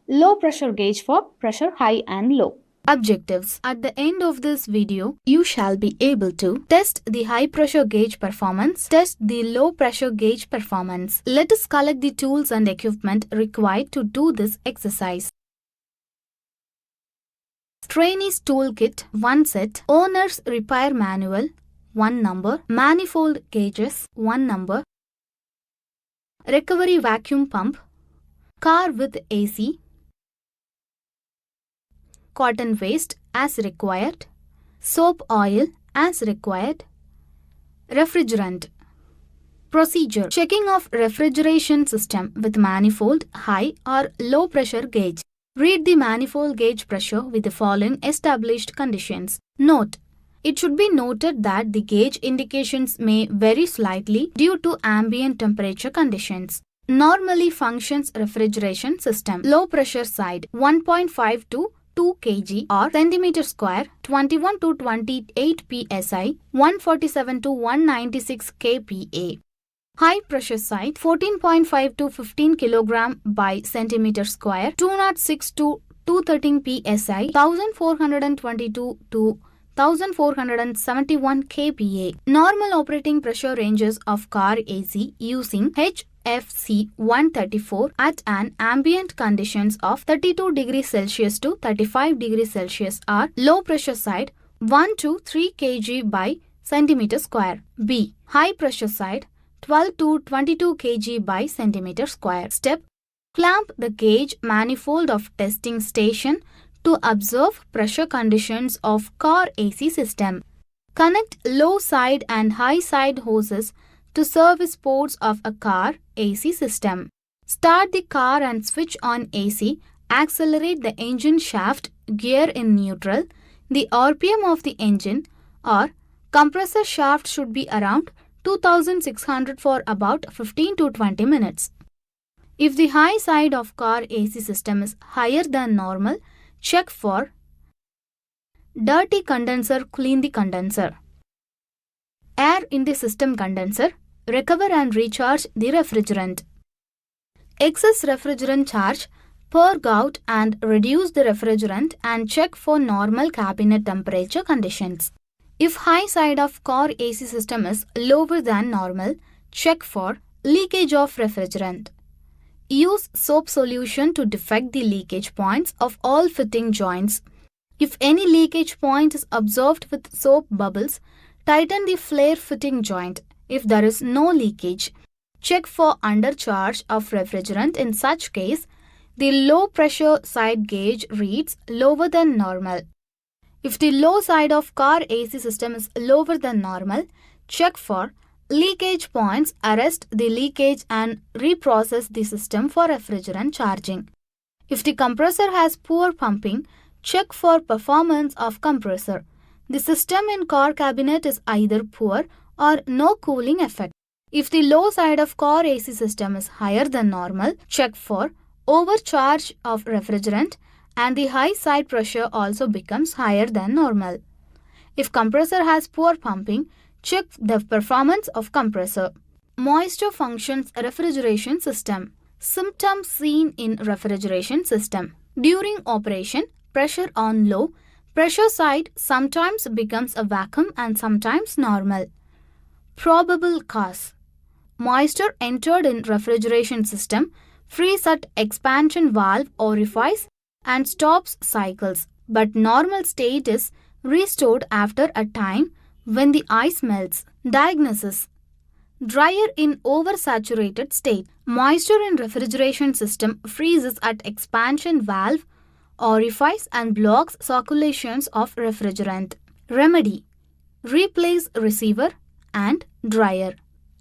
low pressure gauge for pressure high and low. Objectives. At the end of this video, you shall be able to test the high pressure gauge performance, test the low pressure gauge performance. Let us collect the tools and equipment required to do this exercise. Trainees Toolkit 1 set, Owner's Repair Manual 1 number, Manifold Gauges 1 number, Recovery Vacuum Pump, Car with AC, Cotton waste as required, soap oil as required, refrigerant. Procedure. Checking of refrigeration system with manifold high or low pressure gauge. Read the manifold gauge pressure with the following established conditions. Note: it should be noted that the gauge indications may vary slightly due to ambient temperature conditions. Normally functions refrigeration system. Low pressure side 1.5 to 2 kg or centimeter square, 21 to 28 psi, 147 to 196 kPa. High pressure side 14.5 to 15 kg by centimeter square, 206 to 213 psi, 1422 to 1471 kPa. Normal operating pressure ranges of car AC using HFC 134 at an ambient conditions of 32 degrees Celsius to 35 degrees Celsius are low pressure side 1 to 3 kg by centimeter square. B. High pressure side 12 to 22 kg by centimeter square. Step: clamp the gauge manifold of testing station to observe pressure conditions of car AC system. Connect low side and high side hoses to service ports of a car AC system. Start the car and switch on AC. Accelerate the engine shaft gear in neutral. The RPM of the engine or compressor shaft should be around 2600 for about 15 to 20 minutes. If the high side of car AC system is higher than normal, check for dirty condenser, clean the condenser. Air in the system condenser, recover and recharge the refrigerant. Excess refrigerant charge, purge out and reduce the refrigerant and check for normal cabinet temperature conditions. If high side of car AC system is lower than normal, check for leakage of refrigerant. Use soap solution to defect the leakage points of all fitting joints. If any leakage point is observed with soap bubbles, tighten the flare fitting joint. If there is no leakage, check for undercharge of refrigerant. In such case, the low pressure side gauge reads lower than normal. If the low side of car AC system is lower than normal, check for leakage points, arrest the leakage and reprocess the system for refrigerant charging. If the compressor has poor pumping, check for performance of compressor. The system in car cabinet is either poor or no cooling effect. If the low side of car AC system is higher than normal, check for overcharge of refrigerant and the high side pressure also becomes higher than normal. If compressor has poor pumping, check the performance of compressor. Moisture functions refrigeration system. Symptoms seen in refrigeration system. During operation, pressure on low pressure side sometimes becomes a vacuum and sometimes normal. Probable cause. Moisture entered in refrigeration system, frees at expansion valve orifice and stops cycles, but normal state is restored after a time when the ice melts. Diagnosis: dryer in oversaturated state. Moisture in refrigeration system freezes at expansion valve orifice and blocks circulations of refrigerant. Remedy: replace receiver and dryer.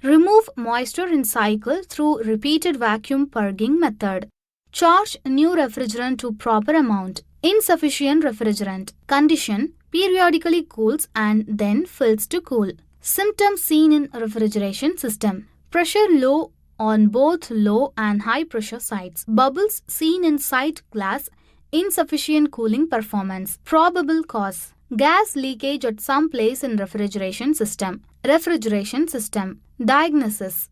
Remove moisture in cycle through repeated vacuum purging method. Charge new refrigerant to proper amount. Insufficient refrigerant condition: periodically cools and then fills to cool. Symptoms seen in refrigeration system: pressure low on both low and high pressure sides. Bubbles seen in side glass. Insufficient cooling performance. Probable cause: gas leakage at some place in refrigeration system. Refrigeration system. Diagnosis: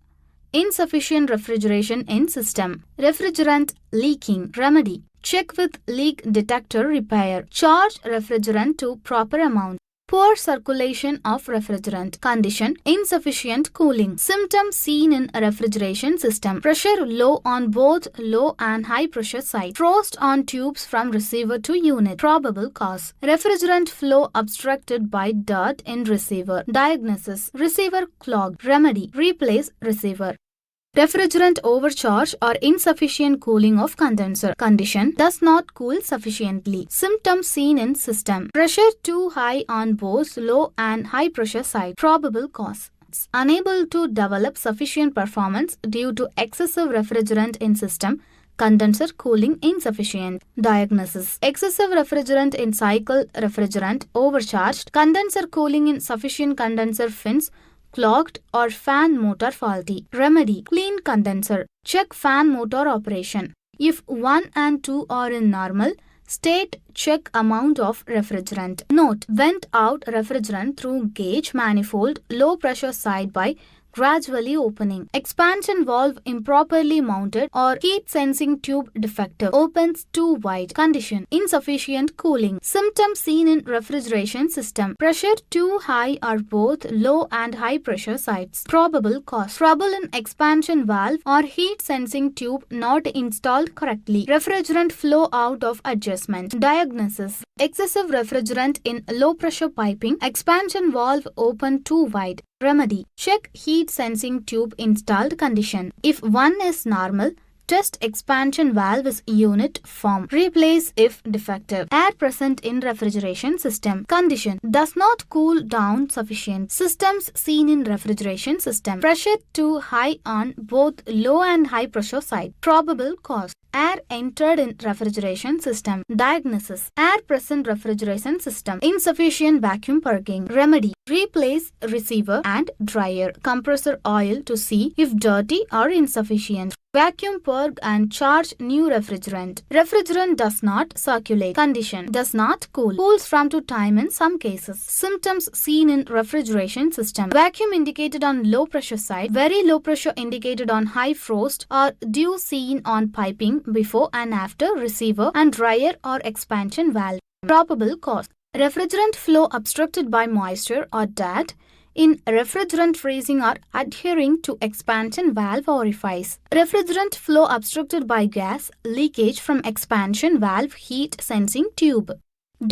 insufficient refrigeration in system. Refrigerant leaking. Remedy: Check with leak detector repair. Charge refrigerant to proper amount. Poor circulation of refrigerant. Condition: insufficient cooling. Symptoms seen in refrigeration system: pressure low on both low and high pressure side. Frost on tubes from receiver to unit. Probable cause: refrigerant flow obstructed by dirt in receiver. Diagnosis: receiver clogged. Remedy: replace receiver. Refrigerant overcharge or insufficient cooling of condenser. Condition: does not cool sufficiently. Symptoms seen in system: pressure too high on both low and high pressure side. Probable cause: unable to develop sufficient performance due to excessive refrigerant in system. Condenser cooling insufficient. Diagnosis: excessive refrigerant in cycle refrigerant overcharged. Condenser cooling insufficient. Condenser fins clogged or fan motor faulty. Remedy: clean condenser. Check fan motor operation. If 1 and 2 are in normal state, check amount of refrigerant. Note: vent out refrigerant through gauge manifold low pressure side by gradually opening. Expansion valve improperly mounted or heat sensing tube defective. Opens too wide. Condition: insufficient cooling. Symptoms seen in refrigeration system: pressure too high or both low and high pressure sides. Probable cause: trouble in expansion valve or heat sensing tube not installed correctly. Refrigerant flow out of adjustment. Diagnosis: excessive refrigerant in low pressure piping. Expansion valve open too wide. Remedy: check heat sensing tube installed. Condition: if 1 is normal, test expansion valve is unit form. Replace if defective. Air present in refrigeration system. Condition: does not cool down sufficient. Systems seen in refrigeration system: pressure too high on both low and high pressure side. Probable cause: air entered in refrigeration system. Diagnosis: air present refrigeration system. Insufficient vacuum purging. Remedy: replace receiver and dryer. Compressor oil to see if dirty or insufficient. Vacuum purge and charge new refrigerant. Refrigerant does not circulate. Condition: does not cool. Cools from to time in some cases. Symptoms seen in refrigeration system: vacuum indicated on low pressure side, very low pressure indicated on high frost, or dew seen on piping before and after receiver and dryer or expansion valve. Probable cause: refrigerant flow obstructed by moisture or dirt in refrigerant freezing or adhering to expansion valve orifice. Refrigerant flow obstructed by gas leakage from expansion valve heat sensing tube.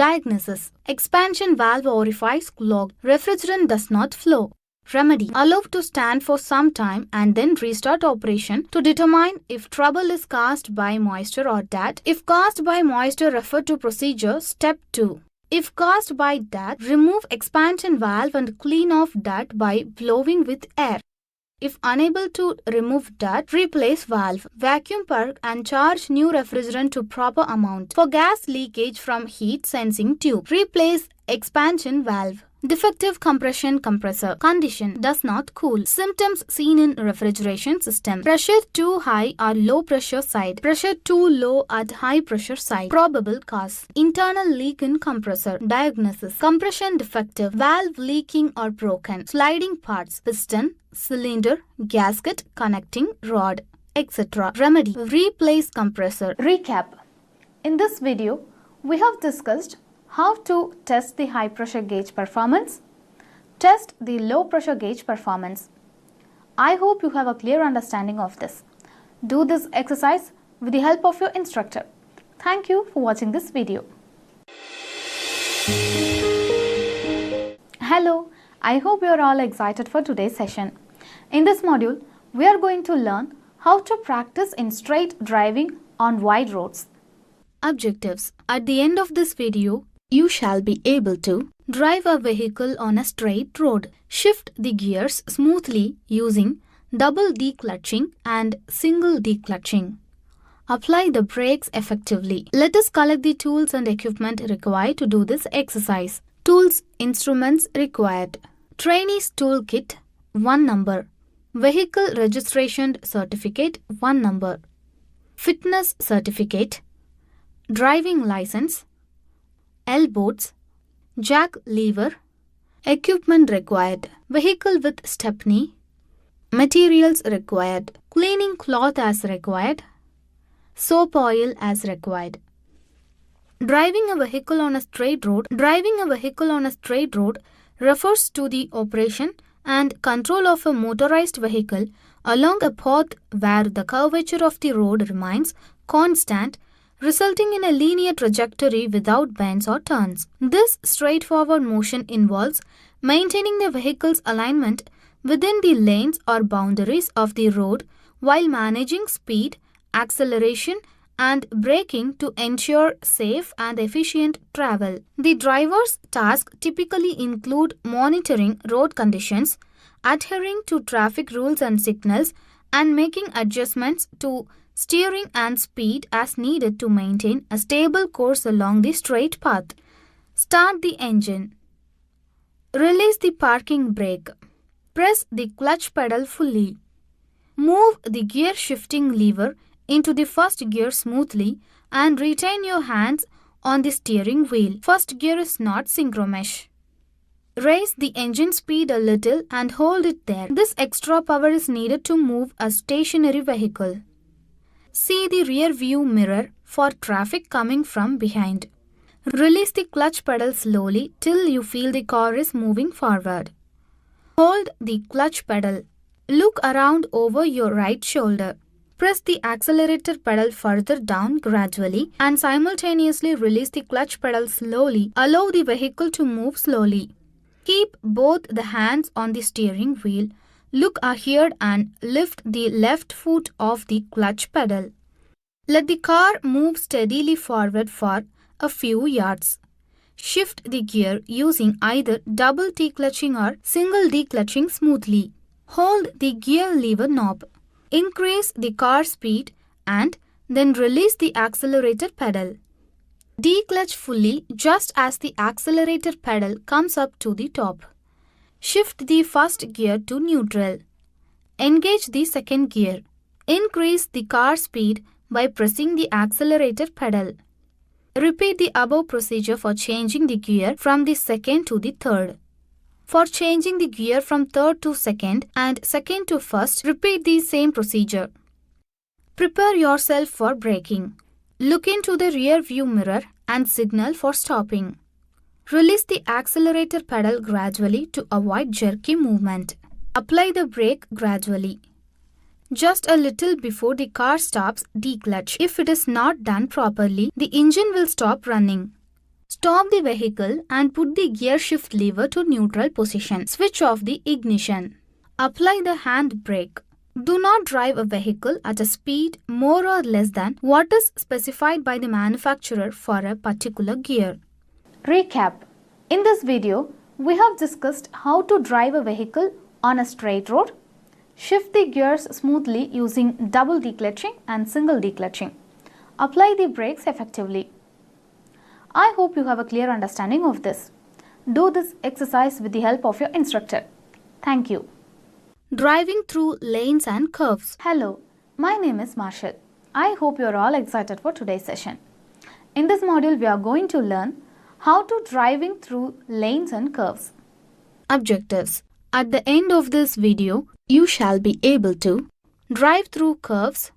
Diagnosis: expansion valve orifice clogged. Refrigerant does not flow. Remedy: allow to stand for some time and then restart operation to determine if trouble is caused by moisture or dirt. If caused by moisture, refer to procedure step 2. If caused by dirt, remove expansion valve and clean off dirt by blowing with air. If unable to remove dirt, replace valve, vacuum purge and charge new refrigerant to proper amount. For gas leakage from heat sensing tube, replace expansion valve. Defective compression compressor. Condition: does not cool. Symptoms seen in refrigeration system: pressure too high or low pressure side, pressure too low at high pressure side. Probable cause: internal leak in compressor. Diagnosis: compression defective, valve leaking or broken, sliding parts, piston, cylinder, gasket, connecting rod, etc. Remedy: replace compressor. Recap. In this video, we have discussed how to test the high pressure gauge performance, test the low pressure gauge performance. I hope you have a clear understanding of this. Do this exercise with the help of your instructor. Thank you for watching this video. Hello, I hope you are all excited for today's session. In this module, we are going to learn how to practice in straight driving on wide roads. Objectives: at the end of this video, you shall be able to drive a vehicle on a straight road, shift the gears smoothly using double declutching and single declutching, apply the brakes effectively. Let us collect the tools and equipment required to do this exercise. Tools, instruments required: trainee's toolkit 1 number, vehicle registration certificate 1 number, fitness certificate, driving license, L-boats, jack lever, equipment required, vehicle with stepney, materials required, cleaning cloth as required, soap oil as required. Driving a vehicle on a straight road. Driving a vehicle on a straight road refers to the operation and control of a motorized vehicle along a path where the curvature of the road remains constant, resulting in a linear trajectory without bends or turns. This straightforward motion involves maintaining the vehicle's alignment within the lanes or boundaries of the road while managing speed, acceleration, and braking to ensure safe and efficient travel. The driver's tasks typically include monitoring road conditions, adhering to traffic rules and signals, and making adjustments to steering and speed as needed to maintain a stable course along the straight path. Start the engine. Release the parking brake. Press the clutch pedal fully. Move the gear shifting lever into the first gear smoothly and retain your hands on the steering wheel. First gear is not synchromesh. Raise the engine speed a little and hold it there. This extra power is needed to move a stationary vehicle. See the rear view mirror for traffic coming from behind. Release the clutch pedal slowly till you feel the car is moving forward. Hold the clutch pedal. Look around over your right shoulder. Press the accelerator pedal further down gradually and simultaneously release the clutch pedal slowly. Allow the vehicle to move slowly. Keep both the hands on the steering wheel. Look ahead and lift the left foot off the clutch pedal. Let the car move steadily forward for a few yards. Shift the gear using either double declutching or single declutching smoothly. Hold the gear lever knob. Increase the car speed and then release the accelerator pedal. Declutch fully just as the accelerator pedal comes up to the top. Shift the first gear to neutral. Engage the second gear. Increase the car speed by pressing the accelerator pedal. Repeat the above procedure for changing the gear from the second to the third. For changing the gear from third to second and second to first, repeat the same procedure. Prepare yourself for braking. Look into the rear view mirror and signal for stopping. Release the accelerator pedal gradually to avoid jerky movement. Apply the brake gradually. Just a little before the car stops, declutch. If it is not done properly, the engine will stop running. Stop the vehicle and put the gear shift lever to neutral position. Switch off the ignition. Apply the hand brake. Do not drive a vehicle at a speed more or less than what is specified by the manufacturer for a particular gear. Recap. In this video, we have discussed how to drive a vehicle on a straight road, shift the gears smoothly using double declutching and single declutching, apply the brakes effectively. I hope you have a clear understanding of this. Do this exercise with the help of your instructor. Thank you. Driving through lanes and curves. Hello, my name is Marshall. I hope you are all excited for today's session. In this module, we are going to learn how to driving through lanes and curves. Objectives. At the end of this video, you shall be able to drive through curves,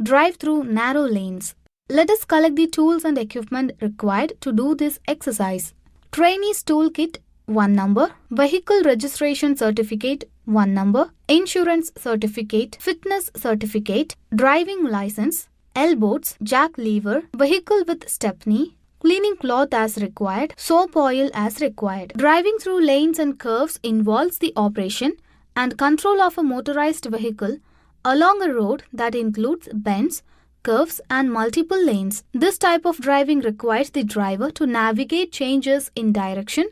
drive through narrow lanes. Let us collect the tools and equipment required to do this exercise. Trainee's Toolkit, 1 number. Vehicle Registration Certificate, 1 number. Insurance Certificate, Fitness Certificate, Driving License, elbows, jack lever, vehicle with stepney, cleaning cloth as required, soap oil as required. Driving through lanes and curves involves the operation and control of a motorized vehicle along a road that includes bends, curves and multiple lanes. This type of driving requires the driver to navigate changes in direction,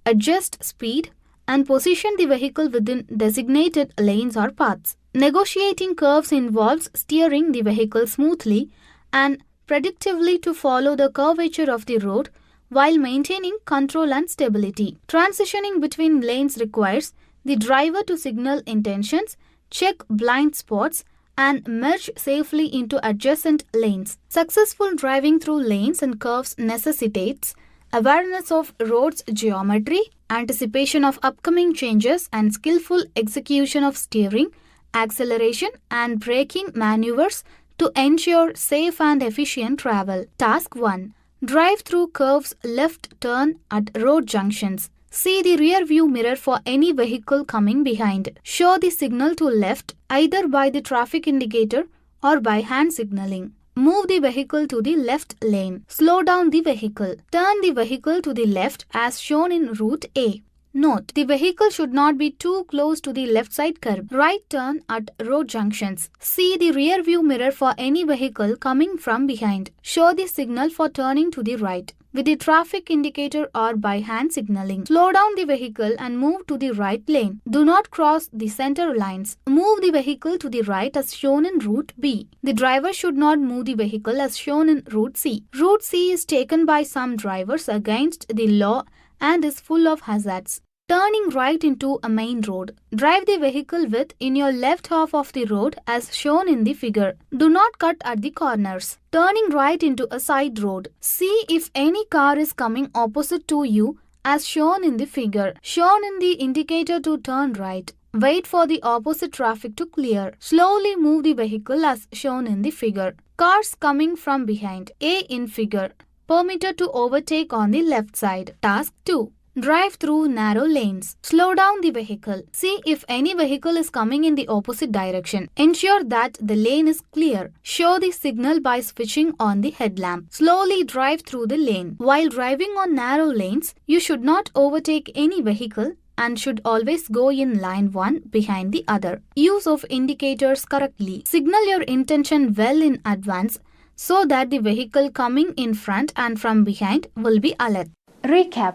adjust speed, and position the vehicle within designated lanes or paths. Negotiating curves involves steering the vehicle smoothly and predictively to follow the curvature of the road while maintaining control and stability. Transitioning between lanes requires the driver to signal intentions, check blind spots, and merge safely into adjacent lanes. Successful driving through lanes and curves necessitates awareness of road's geometry, anticipation of upcoming changes, and skillful execution of steering, acceleration, and braking maneuvers to ensure safe and efficient travel. Task 1. Drive through curves, left turn at road junctions. See the rear view mirror for any vehicle coming behind. Show the signal to left either by the traffic indicator or by hand signaling. Move the vehicle to the left lane. Slow down the vehicle. Turn the vehicle to the left as shown in route A. Note, the vehicle should not be too close to the left side curb. Right turn at road junctions. See the rear view mirror for any vehicle coming from behind. Show the signal for turning to the right with the traffic indicator or by hand signaling. Slow down the vehicle and move to the right lane. Do not cross the center lines. Move the vehicle to the right as shown in route B. The driver should not move the vehicle as shown in route C. Route C is taken by some drivers against the law and is full of hazards. Turning right into a main road. Drive the vehicle width in your left half of the road as shown in the figure. Do not cut at the corners. Turning right into a side road. See if any car is coming opposite to you as shown in the figure. Shown in the indicator to turn right. Wait for the opposite traffic to clear. Slowly move the vehicle as shown in the figure. Cars coming from behind. A in figure. Permitted to overtake on the left side. Task 2. Drive through narrow lanes. Slow down the vehicle. See if any vehicle is coming in the opposite direction. Ensure that the lane is clear. Show the signal by switching on the headlamp. Slowly drive through the lane. While driving on narrow lanes, you should not overtake any vehicle and should always go in line one behind the other. Use of indicators correctly. Signal your intention well in advance so that the vehicle coming in front and from behind will be alert. Recap.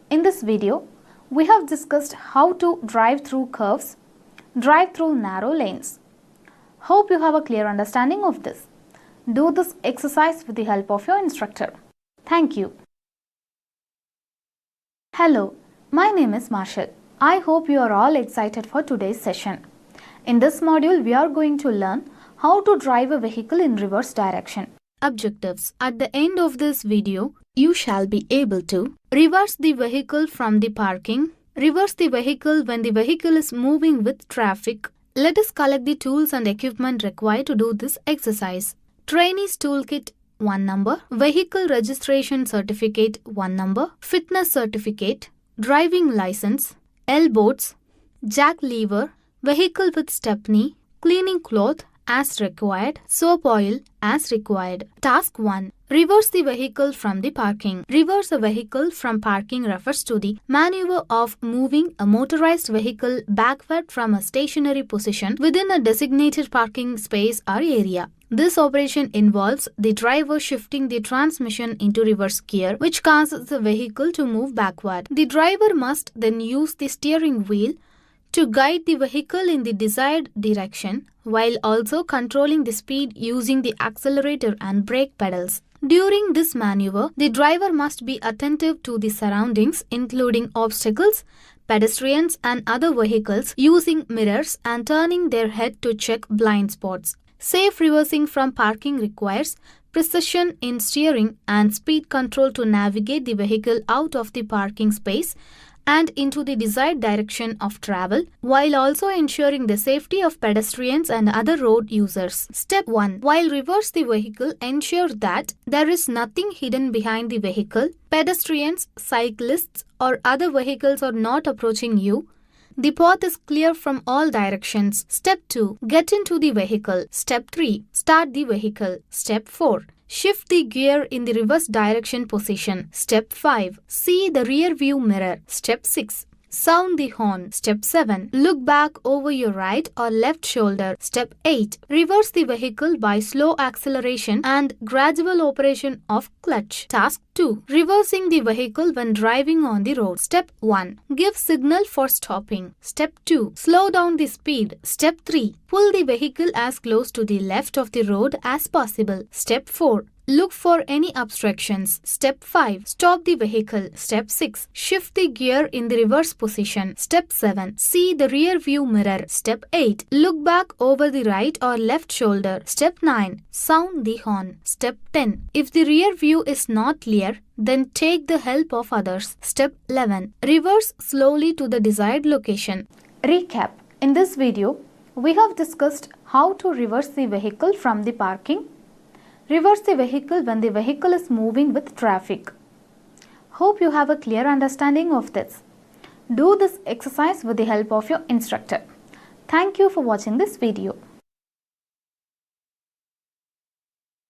In this video, we have discussed how to drive through curves, drive through narrow lanes. Hope you have a clear understanding of this. Do this exercise with the help of your instructor. Thank you. Hello, my name is Marshall. I hope you are all excited for today's session. In this module, we are going to learn how to drive a vehicle in reverse direction. Objectives. At the end of this video, you shall be able to reverse the vehicle from the parking, reverse the vehicle when the vehicle is moving with traffic. Let us collect the tools and equipment required to do this exercise. Trainees Toolkit 1 number, Vehicle Registration Certificate 1 number, Fitness Certificate, Driving License, L-boats, Jack lever, Vehicle with stepney, Cleaning cloth as required, soap oil as required. Task 1. Reverse the vehicle from the parking. Reverse a vehicle from parking refers to the maneuver of moving a motorized vehicle backward from a stationary position within a designated parking space or area. This operation involves the driver shifting the transmission into reverse gear, which causes the vehicle to move backward. The driver must then use the steering wheel to guide the vehicle in the desired direction while also controlling the speed using the accelerator and brake pedals. During this maneuver, the driver must be attentive to the surroundings, including obstacles, pedestrians and other vehicles, using mirrors and turning their head to check blind spots. Safe reversing from parking requires precision in steering and speed control to navigate the vehicle out of the parking space and into the desired direction of travel, while also ensuring the safety of pedestrians and other road users. Step 1. While reverse the vehicle, ensure that there is nothing hidden behind the vehicle. Pedestrians, cyclists or other vehicles are not approaching you. The path is clear from all directions. Step 2. Get into the vehicle. Step 3. Start the vehicle. Step 4. Shift the gear in the reverse direction position. Step 5. See the rear view mirror. Step 6. Sound the horn. Step 7. Look back over your right or left shoulder. Step 8. Reverse the vehicle by slow acceleration and gradual operation of clutch. Task 2. Reversing the vehicle when driving on the road. Step 1. Give signal for stopping. Step 2. Slow down the speed. Step 3. Pull the vehicle as close to the left of the road as possible. Step 4. Look for any obstructions. Step 5. Stop the vehicle. Step 6. Shift the gear in the reverse position. Step 7. See the rear view mirror. Step 8. Look back over the right or left shoulder. Step 9. Sound the horn. Step 10. If the rear view is not clear, then take the help of others. Step 11. Reverse slowly to the desired location. Recap. In this video, we have discussed how to reverse the vehicle from the parking, Reverse the vehicle when the vehicle is moving with traffic. Hope you have a clear understanding of this. Do this exercise with the help of your instructor. Thank you for watching this video.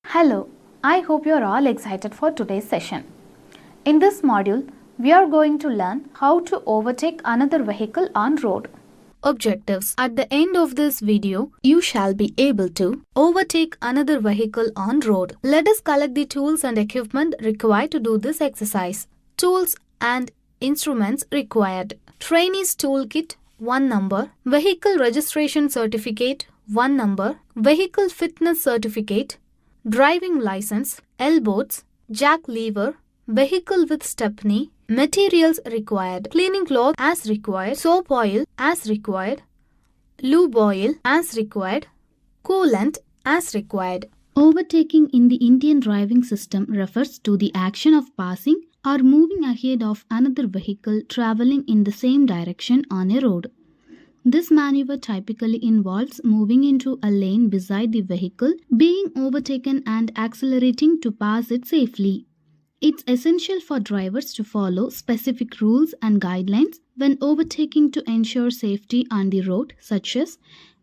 Hello, I hope you are all excited for today's session. In this module, we are going to learn how to overtake another vehicle on road. Objectives. At the end of this video, you shall be able to overtake another vehicle on road. Let us collect the tools and equipment required to do this exercise. Tools and instruments required. Trainee's toolkit, 1 number. Vehicle registration certificate, 1 number. Vehicle fitness certificate. Driving license, elbows, jack lever, vehicle with stepney. Materials required. Cleaning cloth as required. Soap oil as required. Lube oil as required. Coolant as required. Overtaking in the Indian driving system refers to the action of passing or moving ahead of another vehicle traveling in the same direction on a road. This maneuver typically involves moving into a lane beside the vehicle, being overtaken and accelerating to pass it safely. It's essential for drivers to follow specific rules and guidelines when overtaking to ensure safety on the road, such as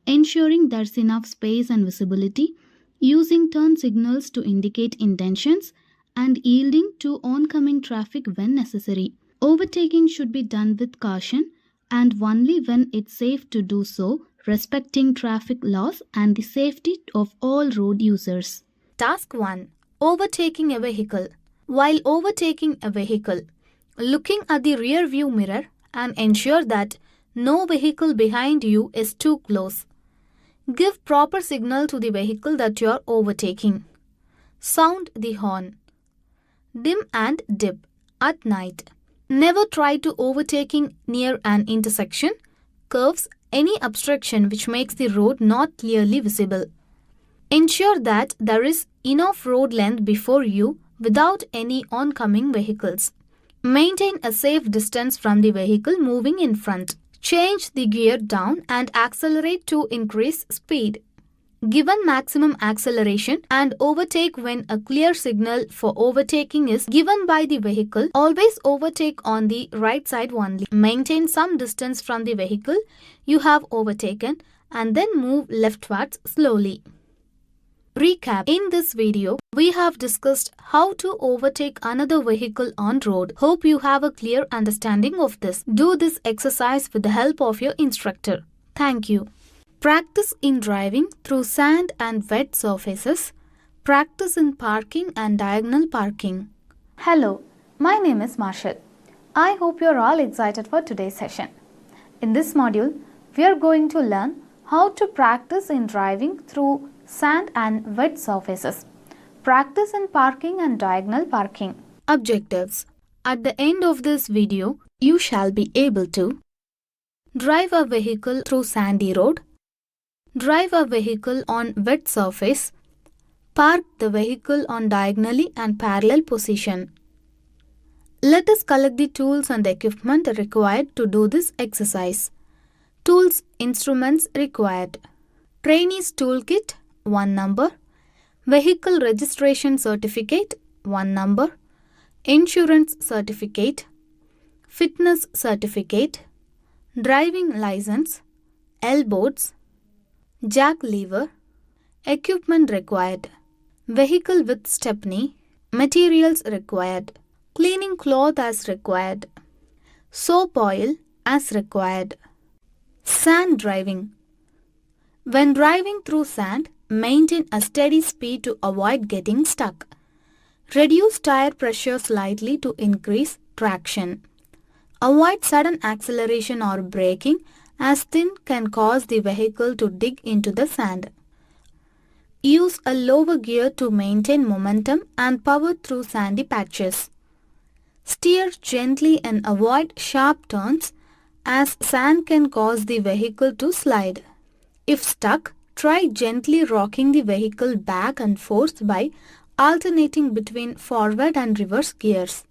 ensuring there's enough space and visibility, using turn signals to indicate intentions, and yielding to oncoming traffic when necessary. Overtaking should be done with caution and only when it's safe to do so, respecting traffic laws and the safety of all road users. Task 1. Overtaking a vehicle. While overtaking a vehicle, looking at the rear view mirror and ensure that no vehicle behind you is too close. Give proper signal to the vehicle that you are overtaking. Sound the horn. Dim and dip at night. Never try to overtaking near an intersection, curves, any obstruction which makes the road not clearly visible. Ensure that there is enough road length before you without any oncoming vehicles. Maintain a safe distance from the vehicle moving in front. Change the gear down and accelerate to increase speed. Given maximum acceleration and overtake when a clear signal for overtaking is given by the vehicle, always overtake on the right side only. Maintain some distance from the vehicle you have overtaken and then move leftwards slowly. Recap. In this video, we have discussed how to overtake another vehicle on road. Hope you have a clear understanding of this. Do this exercise with the help of your instructor. Thank you. Practice in driving through sand and wet surfaces. Practice in parking and diagonal parking. Hello, my name is Marshall. I hope you are all excited for today's session. In this module, we are going to learn how to practice in driving through sand and wet surfaces. Practice in parking and diagonal parking. Objectives. At the end of this video, you shall be able to drive a vehicle through sandy road, drive a vehicle on wet surface, park the vehicle on diagonally and parallel position. Let us collect the tools and equipment required to do this exercise. Tools, instruments required. Trainee's toolkit, 1 number. Vehicle registration certificate, 1 number. Insurance certificate. Fitness certificate. Driving license. Elbows. Jack lever. Equipment required. Vehicle with stepney. Materials required. Cleaning cloth as required. Soap oil as required. Sand driving. When driving through sand, maintain a steady speed to avoid getting stuck. Reduce tire pressure slightly to increase traction. Avoid sudden acceleration or braking, as thin can cause the vehicle to dig into the sand. Use a lower gear to maintain momentum and power through sandy patches. Steer gently and avoid sharp turns, as sand can cause the vehicle to slide. If stuck, try gently rocking the vehicle back and forth by alternating between forward and reverse gears.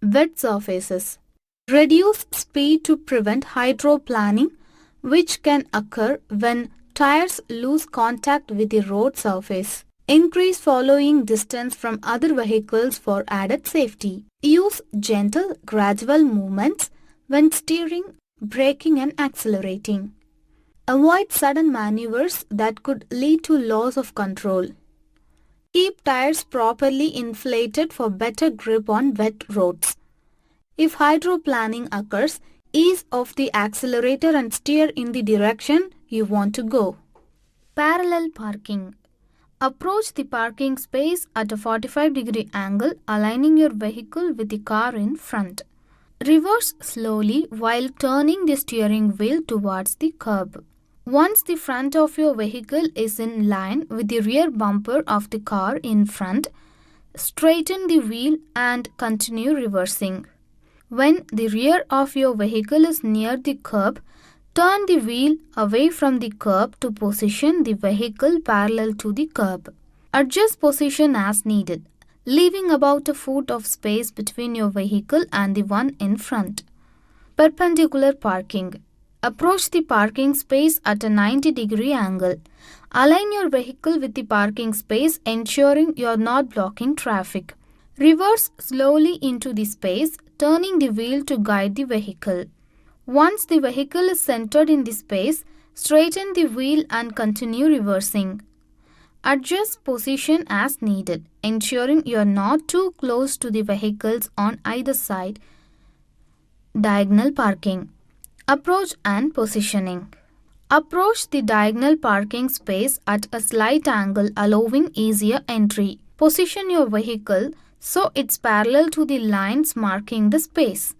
Wet surfaces. Reduce speed to prevent hydroplaning, which can occur when tires lose contact with the road surface. Increase following distance from other vehicles for added safety. Use gentle, gradual movements when steering, braking and accelerating. Avoid sudden maneuvers that could lead to loss of control. Keep tires properly inflated for better grip on wet roads. If hydroplaning occurs, ease off the accelerator and steer in the direction you want to go. Parallel parking. Approach the parking space at a 45-degree angle, aligning your vehicle with the car in front. Reverse slowly while turning the steering wheel towards the curb. Once the front of your vehicle is in line with the rear bumper of the car in front, straighten the wheel and continue reversing. When the rear of your vehicle is near the curb, turn the wheel away from the curb to position the vehicle parallel to the curb. Adjust position as needed, leaving about a foot of space between your vehicle and the one in front. Perpendicular parking. Approach the parking space at a 90-degree angle. Align your vehicle with the parking space, ensuring you are not blocking traffic. Reverse slowly into the space, turning the wheel to guide the vehicle. Once the vehicle is centered in the space, straighten the wheel and continue reversing. Adjust position as needed, ensuring you are not too close to the vehicles on either side. Diagonal parking. Approach and positioning. Approach the diagonal parking space at a slight angle, allowing easier entry. Position your vehicle so it's parallel to the lines marking the space.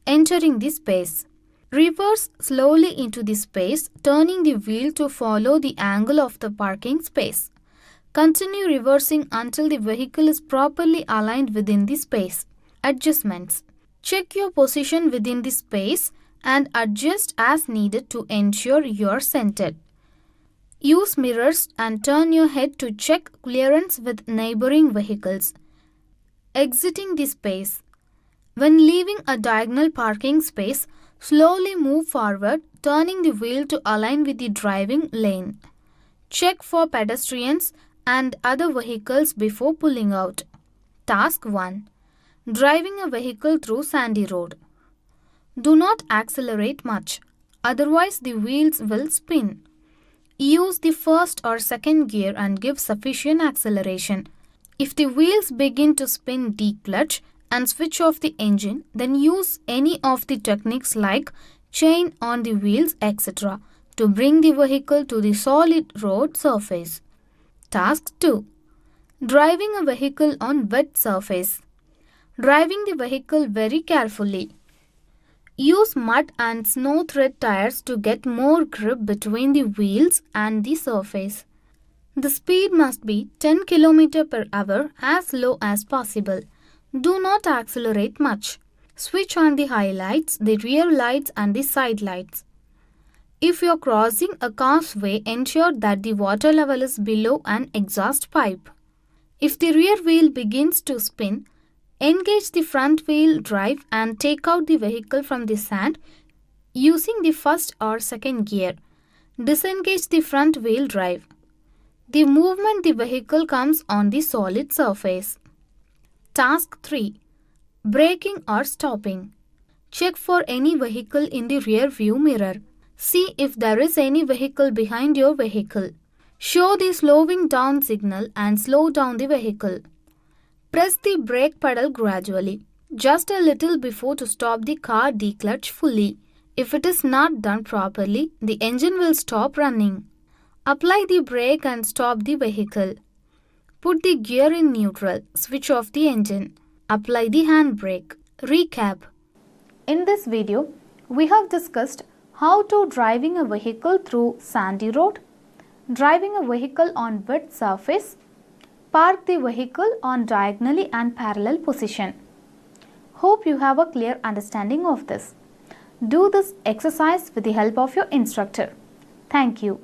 Entering the space. Reverse slowly into the space, turning the wheel to follow the angle of the parking space. Continue reversing until the vehicle is properly aligned within the space. Adjustments. Check your position within the space and adjust as needed to ensure you are centered. Use mirrors and turn your head to check clearance with neighboring vehicles. Exiting the space. When leaving a diagonal parking space, slowly move forward, turning the wheel to align with the driving lane. Check for pedestrians and other vehicles before pulling out. Task 1. Driving a vehicle through sandy road. Do not accelerate much, otherwise the wheels will spin. Use the first or second gear and give sufficient acceleration. If the wheels begin to spin, declutch and switch off the engine, then use any of the techniques like chain on the wheels, etc. to bring the vehicle to the solid road surface. Task 2. Driving a vehicle on wet surface. Driving the vehicle very carefully. Use mud and snow thread tires to get more grip between the wheels and the surface. The speed must be 10 km per hour, as low as possible. Do not accelerate much. Switch on the highlights, the rear lights and the side lights. If you are crossing a causeway, ensure that the water level is below an exhaust pipe. If the rear wheel begins to spin, engage the front wheel drive and take out the vehicle from the sand using the first or second gear. Disengage the front wheel drive. The movement the vehicle comes on the solid surface. Task 3. Braking or stopping. Check for any vehicle in the rear view mirror. See if there is any vehicle behind your vehicle. Show the slowing down signal and slow down the vehicle. Press the brake pedal gradually, just a little before to stop the car declutch fully. If it is not done properly, the engine will stop running. Apply the brake and stop the vehicle. Put the gear in neutral, switch off the engine. Apply the handbrake. Recap. In this video, we have discussed how to driving a vehicle through sandy road, driving a vehicle on wet surface, park the vehicle on diagonally and parallel position. Hope you have a clear understanding of this. Do this exercise with the help of your instructor. Thank you.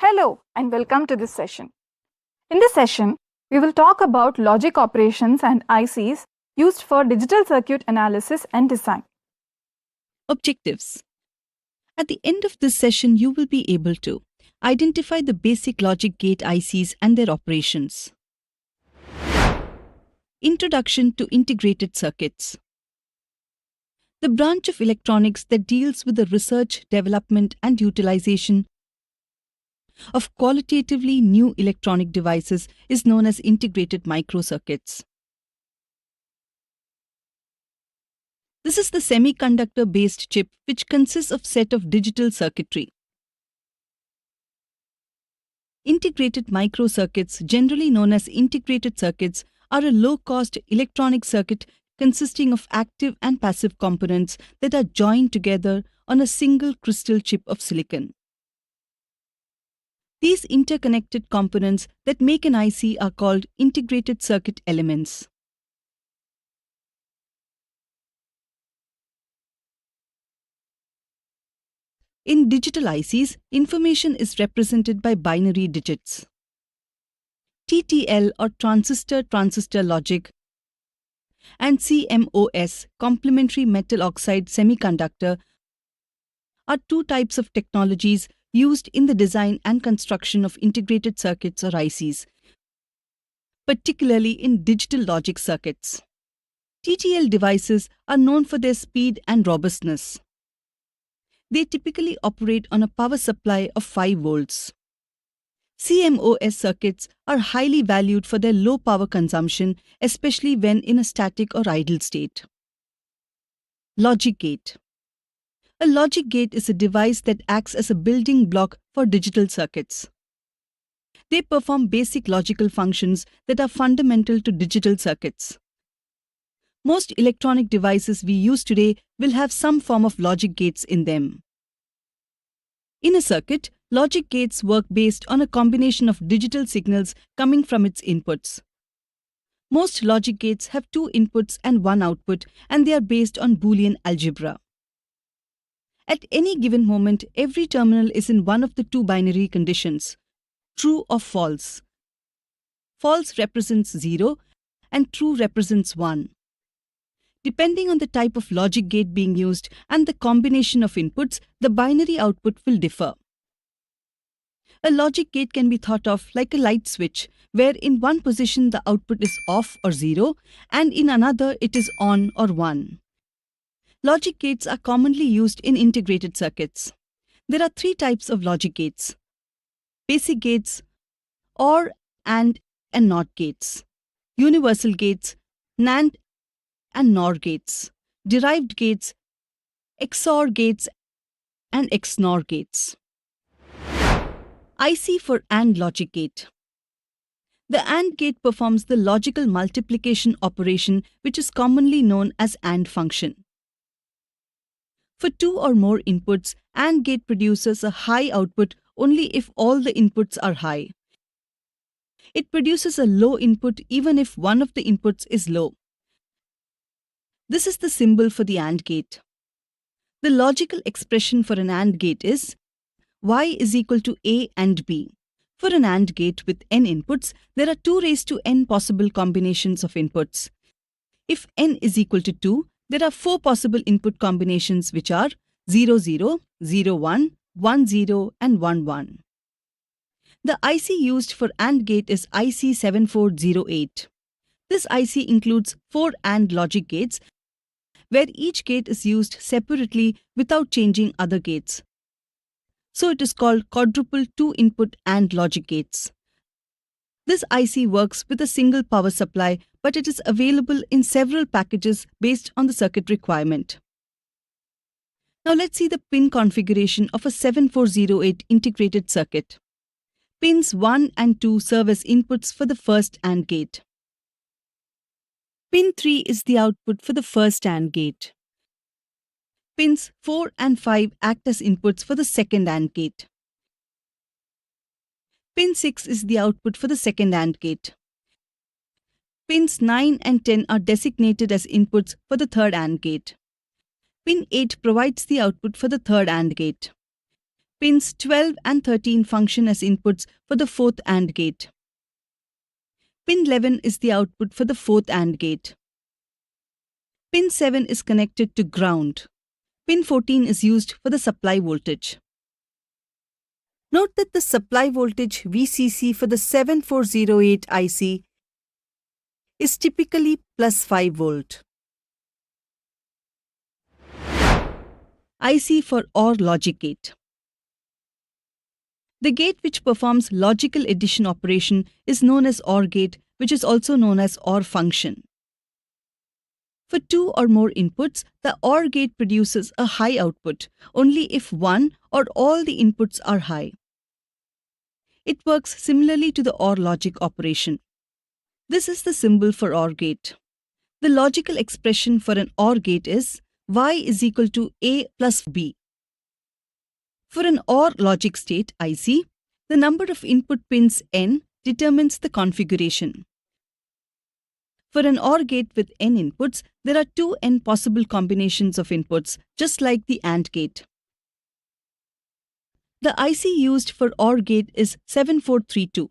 Hello and welcome to this session. In this session, we will talk about logic operations and ICs used for digital circuit analysis and design. Objectives. At the end of this session, you will be able to identify the basic logic gate ICs and their operations. Introduction to integrated circuits. The branch of electronics that deals with the research, development, and utilization of qualitatively new electronic devices is known as integrated microcircuits. This is the semiconductor-based chip which consists of set of digital circuitry. Integrated microcircuits, generally known as integrated circuits, are a low-cost electronic circuit consisting of active and passive components that are joined together on a single crystal chip of silicon. These interconnected components that make an IC are called integrated circuit elements. In digital ICs, information is represented by binary digits. TTL or transistor-transistor logic and CMOS, complementary metal oxide semiconductor, are two types of technologies used in the design and construction of integrated circuits or ICs, particularly in digital logic circuits. TTL devices are known for their speed and robustness. They typically operate on a power supply of 5 volts. CMOS circuits are highly valued for their low power consumption, especially when in a static or idle state. Logic gate. A logic gate is a device that acts as a building block for digital circuits. They perform basic logical functions that are fundamental to digital circuits. Most electronic devices we use today will have some form of logic gates in them. In a circuit, logic gates work based on a combination of digital signals coming from its inputs. Most logic gates have 2 inputs and 1 output, and they are based on Boolean algebra. At any given moment, every terminal is in one of the 2 binary conditions, true or false. False represents 0 and true represents 1. Depending on the type of logic gate being used and the combination of inputs, the binary output will differ. A logic gate can be thought of like a light switch, where in one position the output is off or 0, and in another it is on or 1. Logic gates are commonly used in integrated circuits. There are 3 types of logic gates: basic gates, OR, AND, and NOT gates, universal gates, NAND and NOR gates, derived gates, XOR gates, and XNOR gates. IC for AND logic gate. The AND gate performs the logical multiplication operation, which is commonly known as AND function. For 2 or more inputs, AND gate produces a high output only if all the inputs are high. It produces a low input even if one of the inputs is low. This is the symbol for the AND gate. The logical expression for an AND gate is Y is equal to A and B. For an AND gate with n inputs, there are 2 raised to n possible combinations of inputs. If n is equal to 2, there are 4 possible input combinations, which are 0, 0, 0, 1, 1, 0, and 1, 1. The IC used for AND gate is IC7408. This IC includes 4 AND logic gates, where each gate is used separately without changing other gates. So it is called quadruple 2-input AND logic gates. This IC works with a single power supply, but it is available in several packages based on the circuit requirement. Now let's see the pin configuration of a 7408 integrated circuit. Pins 1 and 2 serve as inputs for the first AND gate. Pin 3 is the output for the first AND gate. Pins 4 and 5 act as inputs for the second AND gate. Pin 6 is the output for the second AND gate. Pins 9 and 10 are designated as inputs for the third AND gate. Pin 8 provides the output for the third AND gate. Pins 12 and 13 function as inputs for the fourth AND gate. Pin 11 is the output for the fourth AND gate. Pin 7 is connected to ground. Pin 14 is used for the supply voltage. Note that the supply voltage VCC for the 7408 IC is typically plus 5 volt. IC for OR logic gate. The gate which performs logical addition operation is known as OR gate, which is also known as OR function. For two or more inputs, the OR gate produces a high output only if one or all the inputs are high. It works similarly to the OR logic operation. This is the symbol for OR gate. The logical expression for an OR gate is Y is equal to A plus B. For an OR logic state IC, the number of input pins N determines the configuration. For an OR gate with N inputs, there are 2N possible combinations of inputs, just like the AND gate. The IC used for OR gate is 7432.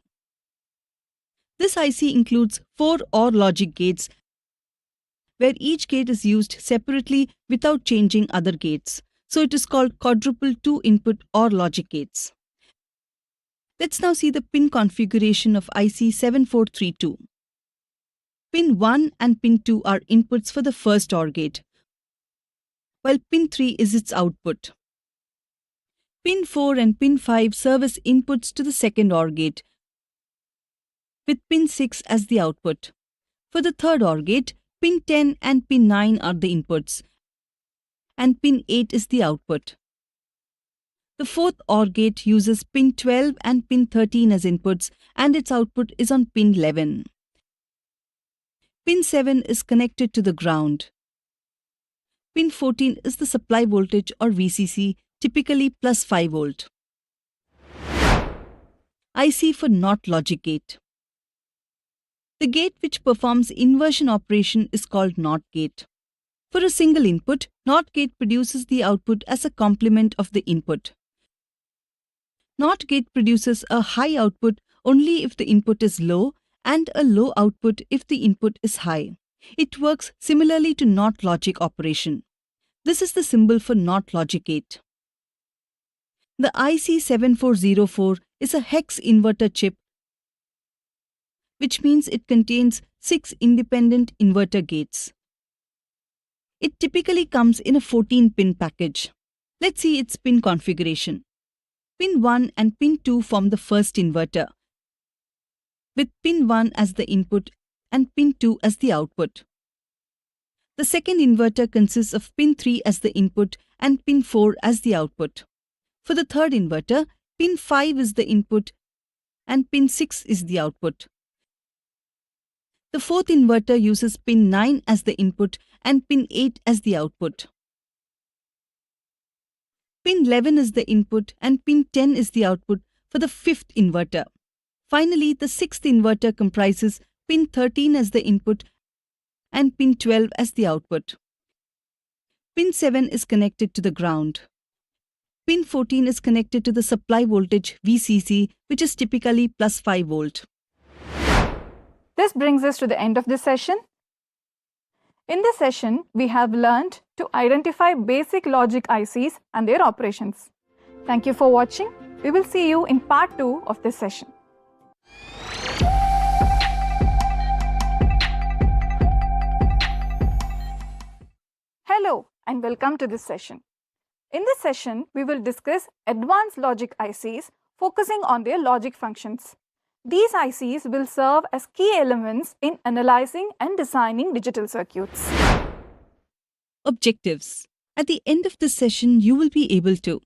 This IC includes 4 OR logic gates, where each gate is used separately without changing other gates. So it is called quadruple 2-input OR logic gates. Let's now see the pin configuration of IC 7432. Pin 1 and pin 2 are inputs for the first OR gate, while pin 3 is its output. Pin 4 and pin 5 serve as inputs to the second OR gate, with pin 6 as the output. For the third OR gate, pin 10 and pin 9 are the inputs, and pin 8 is the output. The fourth OR gate uses pin 12 and pin 13 as inputs, and its output is on pin 11. Pin 7 is connected to the ground. Pin 14 is the supply voltage or VCC, typically plus 5 volt. IC for NOT logic gate. The gate which performs inversion operation is called NOT gate. For a single input, NOT gate produces the output as a complement of the input. NOT gate produces a high output only if the input is low and a low output if the input is high. It works similarly to NOT logic operation. This is the symbol for NOT logic gate. The IC 7404 is a hex inverter chip, which means it contains 6 independent inverter gates. It typically comes in a 14-pin package. Let's see its pin configuration. Pin 1 and pin 2 form the first inverter, with pin 1 as the input and pin 2 as the output. The second inverter consists of pin 3 as the input and pin 4 as the output. For the third inverter, pin 5 is the input and pin 6 is the output. The fourth inverter uses pin 9 as the input and pin 8 as the output. Pin 11 is the input and pin 10 is the output for the fifth inverter. Finally, the sixth inverter comprises pin 13 as the input and pin 12 as the output. Pin 7 is connected to the ground. Pin 14 is connected to the supply voltage VCC, which is typically plus 5 volt. This brings us to the end of this session. In this session, we have learned to identify basic logic ICs and their operations. Thank you for watching. We will see you in part 2 of this session. Hello and welcome to this session. In this session, we will discuss advanced logic ICs focusing on their logic functions. These ICs will serve as key elements in analyzing and designing digital circuits. Objectives. At the end of this session, you will be able to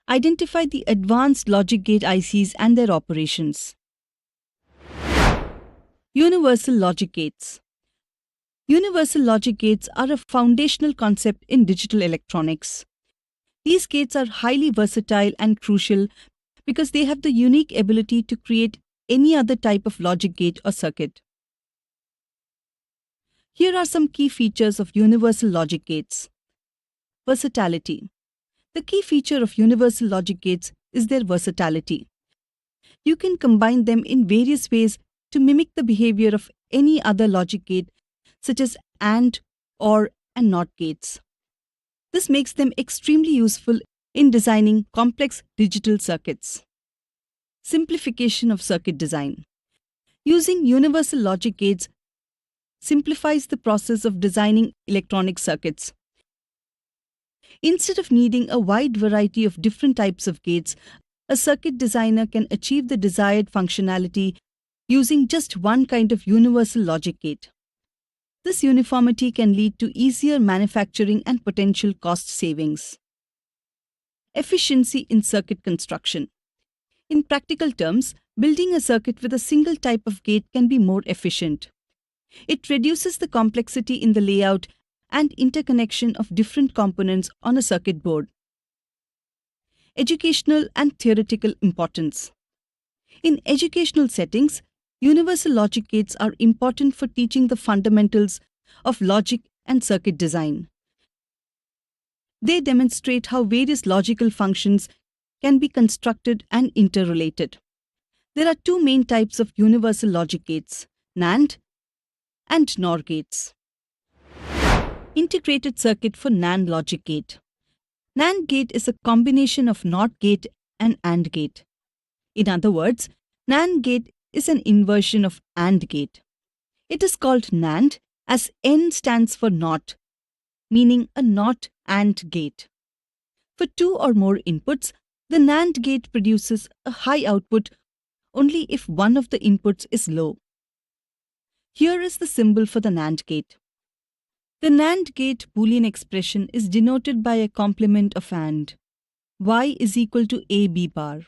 identify the advanced logic gate ICs and their operations. Universal logic gates. Universal logic gates are a foundational concept in digital electronics. These gates are highly versatile and crucial because they have the unique ability to create any other type of logic gate or circuit. Here are some key features of universal logic gates. Versatility. The key feature of universal logic gates is their versatility. You can combine them in various ways to mimic the behavior of any other logic gate, such as AND, OR, and NOT gates. This makes them extremely useful in designing complex digital circuits. Simplification of circuit design. Using universal logic gates simplifies the process of designing electronic circuits. Instead of needing a wide variety of different types of gates, a circuit designer can achieve the desired functionality using just one kind of universal logic gate. This uniformity can lead to easier manufacturing and potential cost savings. Efficiency in circuit construction. In practical terms, building a circuit with a single type of gate can be more efficient. It reduces the complexity in the layout and interconnection of different components on a circuit board. Educational and theoretical importance. In educational settings, universal logic gates are important for teaching the fundamentals of logic and circuit design. They demonstrate how various logical functions can be constructed and interrelated. There are two main types of universal logic gates, NAND and NOR gates. Integrated circuit for NAND logic gate. NAND gate is a combination of NOT gate and AND gate. In other words, NAND gate is an inversion of AND gate. It is called NAND as N stands for NOT, meaning a NOT AND gate. For two or more inputs, the NAND gate produces a high output only if one of the inputs is low. Here is the symbol for the NAND gate. The NAND gate Boolean expression is denoted by a complement of AND. Y is equal to AB bar.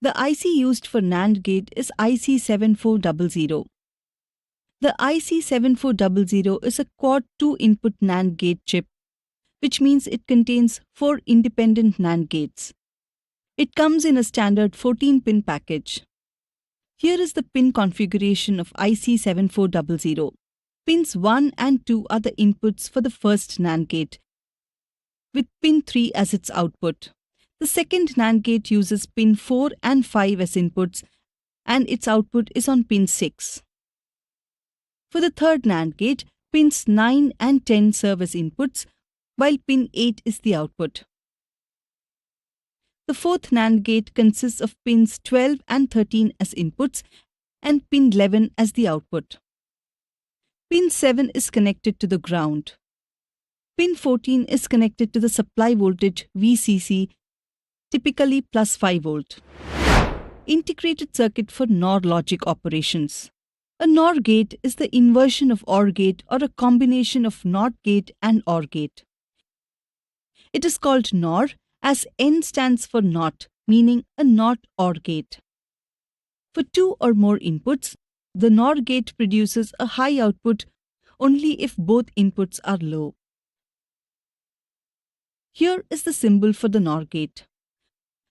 The IC used for NAND gate is IC7400. The IC7400 is a quad 2-input NAND gate chip, which means it contains 4 independent NAND gates. It comes in a standard 14-pin package. Here is the pin configuration of IC7400. Pins 1 and 2 are the inputs for the first NAND gate, with pin 3 as its output. The second NAND gate uses pin 4 and 5 as inputs, and its output is on pin 6. For the third NAND gate, pins 9 and 10 serve as inputs, while pin 8 is the output. The fourth NAND gate consists of pins 12 and 13 as inputs, and pin 11 as the output. Pin 7 is connected to the ground. Pin 14 is connected to the supply voltage VCC, typically plus 5 volt. Integrated circuit for NOR logic operations. A NOR gate is the inversion of OR gate or a combination of NOT gate and OR gate. It is called NOR as N stands for NOT, meaning a NOT OR gate. For two or more inputs, the NOR gate produces a high output only if both inputs are low. Here is the symbol for the NOR gate.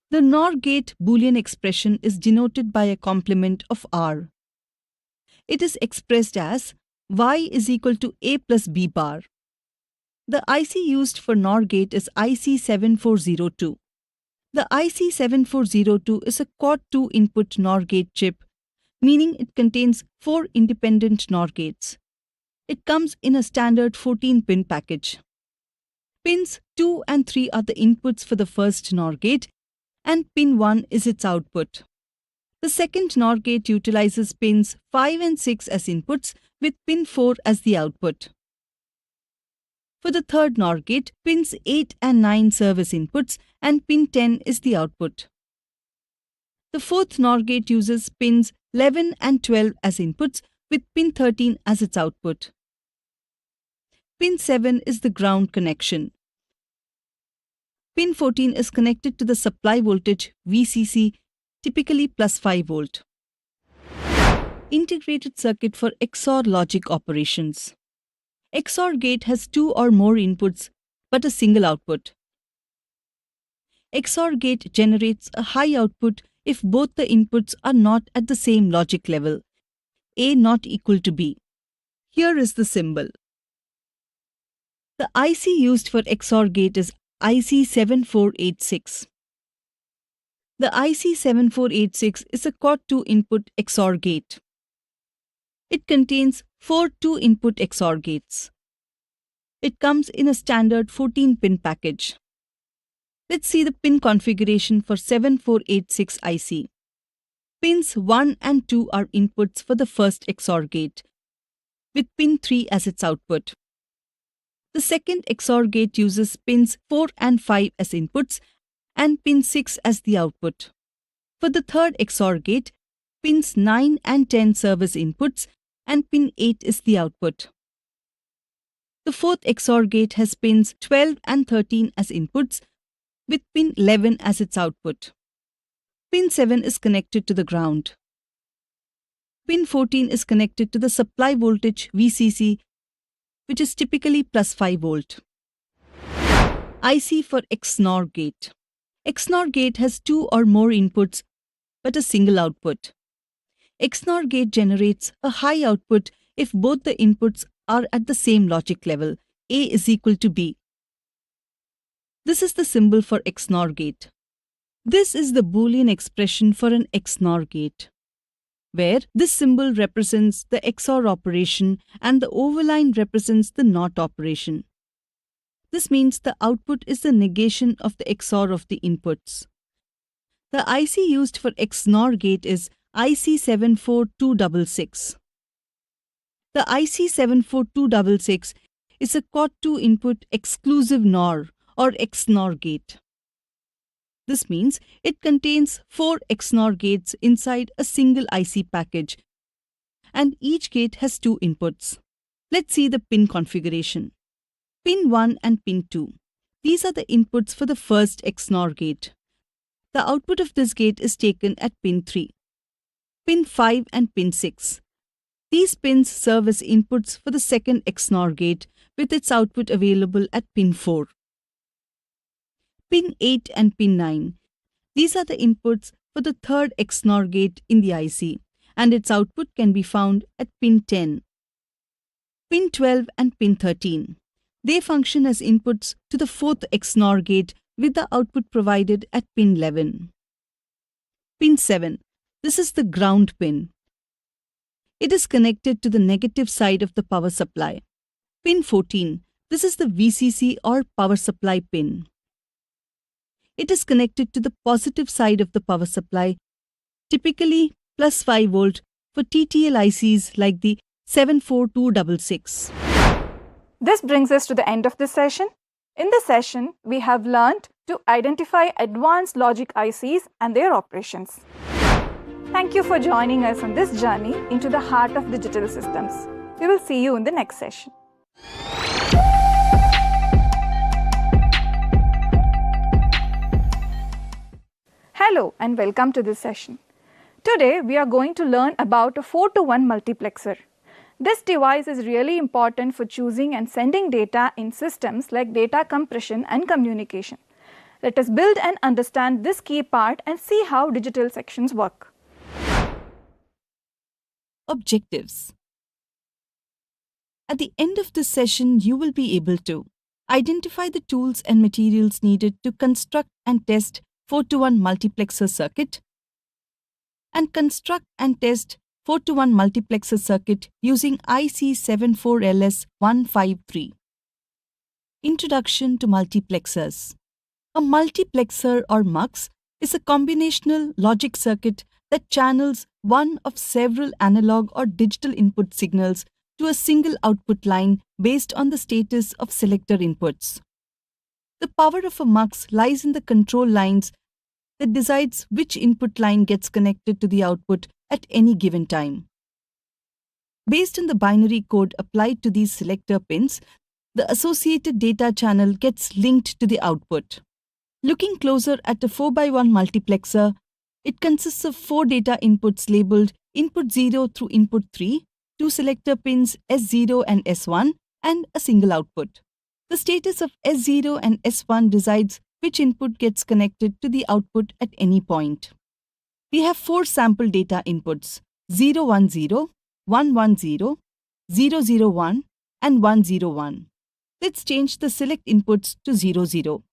The NOR gate Boolean expression is denoted by a complement of R. It is expressed as Y is equal to A plus B bar. The IC used for NOR gate is IC7402. The IC7402 is a quad 2-input NOR gate chip, meaning it contains 4 independent NOR gates. It comes in a standard 14-pin package. Pins 2 and 3 are the inputs for the first NOR gate, and pin 1 is its output. The second NOR gate utilizes pins 5 and 6 as inputs, with pin 4 as the output. For the third NOR gate, pins 8 and 9 serve as inputs, and pin 10 is the output. The fourth NOR gate uses pins 11 and 12 as inputs, with pin 13 as its output. Pin 7 is the ground connection. Pin 14 is connected to the supply voltage VCC, typically plus 5 volt. Integrated circuit for XOR logic operations. XOR gate has 2 or more inputs but a single output. XOR gate generates a high output if both the inputs are not at the same logic level, A not equal to B. Here is the symbol. The IC used for XOR gate is IC7486. The IC7486 is a quad 2-input XOR gate. It contains 4 2-input XOR gates. It comes in a standard 14-pin package. Let's see the pin configuration for 7486 IC. Pins 1 and 2 are inputs for the first XOR gate, with pin 3 as its output. The second XOR gate uses pins 4 and 5 as inputs and pin 6 as the output. For the third XOR gate, pins 9 and 10 serve as inputs and pin 8 is the output. The fourth XOR gate has pins 12 and 13 as inputs, with pin 11 as its output. Pin 7 is connected to the ground. Pin 14 is connected to the supply voltage VCC, which is typically plus 5 volt. IC for XNOR gate. XNOR gate has 2 or more inputs but a single output. XNOR gate generates a high output if both the inputs are at the same logic level, A is equal to B. This is the symbol for XNOR gate. This is the Boolean expression for an XNOR gate, where this symbol represents the XOR operation and the overline represents the NOT operation. This means the output is the negation of the XOR of the inputs. The IC used for XNOR gate is IC74266. The IC74266 is a Quad2 input exclusive NOR or XNOR gate. This means it contains 4 XNOR gates inside a single IC package, and each gate has 2 inputs. Let's see the pin configuration. Pin 1 and pin 2. These are the inputs for the first XNOR gate. The output of this gate is taken at pin 3. Pin 5 and pin 6. These pins serve as inputs for the second XNOR gate with its output available at pin 4. Pin 8 and pin 9. These are the inputs for the third XNOR gate in the IC, and its output can be found at pin 10. Pin 12 and pin 13. They function as inputs to the fourth XNOR gate with the output provided at pin 11. Pin 7. This is the ground pin. It is connected to the negative side of the power supply. Pin 14. This is the VCC or power supply pin. It is connected to the positive side of the power supply, typically plus 5 volt for TTL ICs like the 74266. This brings us to the end of this session. In this session, we have learned to identify advanced logic ICs and their operations. Thank you for joining us on this journey into the heart of digital systems. We will see you in the next session. Hello and welcome to this session. Today we are going to learn about a 4-to-1 multiplexer. This device is really important for choosing and sending data in systems like data compression and communication. Let us build and understand this key part and see how digital sections work. Objectives. At the end of this session, you will be able to identify the tools and materials needed to construct and test 4-to-1 multiplexer circuit, and construct and test 4-to-1 multiplexer circuit using IC74LS153. Introduction to multiplexers. A multiplexer or MUX is a combinational logic circuit that channels one of several analog or digital input signals to a single output line based on the status of selector inputs. The power of a MUX lies in the control lines that decides which input line gets connected to the output at any given time. Based on the binary code applied to these selector pins, the associated data channel gets linked to the output. Looking closer at a 4x1 multiplexer, it consists of 4 data inputs labeled input 0 through input 3, 2 selector pins S0 and S1, and a single output. The status of S0 and S1 decides which input gets connected to the output at any point. We have 4 sample data inputs 010, 110, 001, and 101. Let's change the select inputs to 00.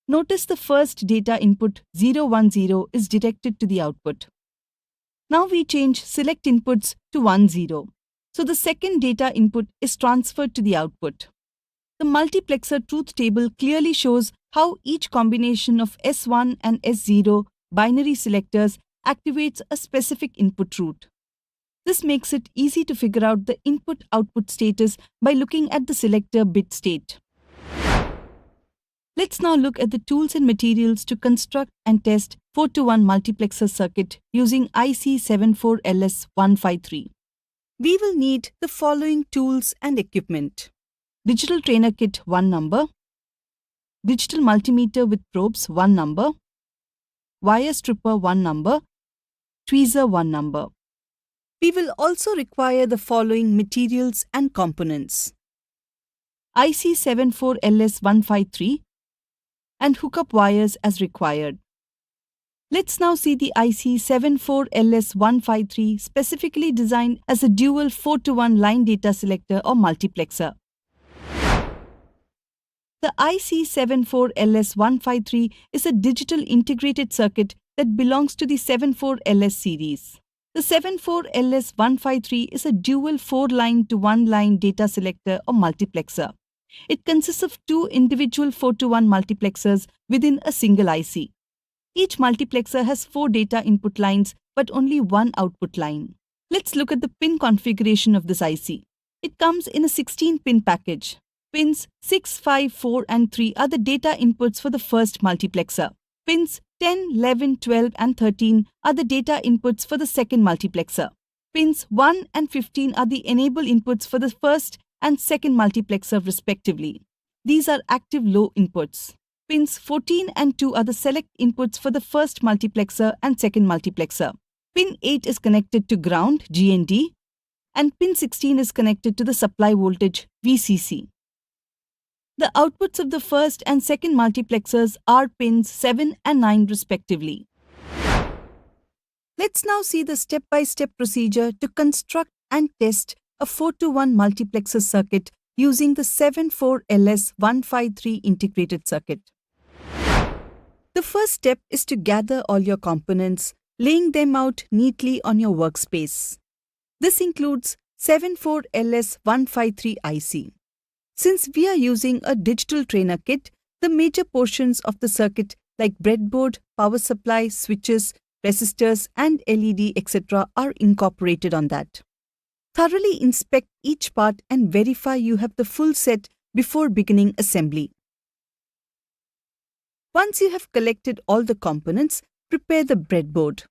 Notice the first data input 010 is directed to the output. Now we change select inputs to 10. So the second data input is transferred to the output. The multiplexer truth table clearly shows how each combination of S1 and S0 binary selectors activates a specific input route. This makes it easy to figure out the input-output status by looking at the selector bit state. Let's now look at the tools and materials to construct and test 4-to-1 multiplexer circuit using IC74LS153. We will need the following tools and equipment: digital trainer kit 1 number, digital multimeter with probes 1 number, wire stripper 1 number, tweezer 1 number. We will also require the following materials and components: IC74LS153 and hookup wires as required. Let's now see the IC74LS153 specifically designed as a dual 4-to-1 line data selector or multiplexer. The IC74LS153 is a digital integrated circuit that belongs to the 74LS series. The 74LS153 is a dual 4-line to 1-line data selector or multiplexer. It consists of 2 individual 4-to-1 multiplexers within a single IC. Each multiplexer has 4 data input lines but only 1 output line. Let's look at the pin configuration of this IC. It comes in a 16-pin package. Pins 6, 5, 4 and 3 are the data inputs for the first multiplexer. Pins 10, 11, 12 and 13 are the data inputs for the second multiplexer. Pins 1 and 15 are the enable inputs for the first and second multiplexer respectively. These are active low inputs. Pins 14 and 2 are the select inputs for the first multiplexer and second multiplexer. Pin 8 is connected to ground (GND) and pin 16 is connected to the supply voltage (VCC). The outputs of the first and second multiplexers are pins 7 and 9 respectively. Let's now see the step-by-step procedure to construct and test a 4-to-1 multiplexer circuit using the 74LS153 integrated circuit. The first step is to gather all your components, laying them out neatly on your workspace. This includes 74LS153 IC. Since we are using a digital trainer kit, the major portions of the circuit like breadboard, power supply, switches, resistors and LED etc. are incorporated on that. Thoroughly inspect each part and verify you have the full set before beginning assembly. Once you have collected all the components, prepare the breadboard.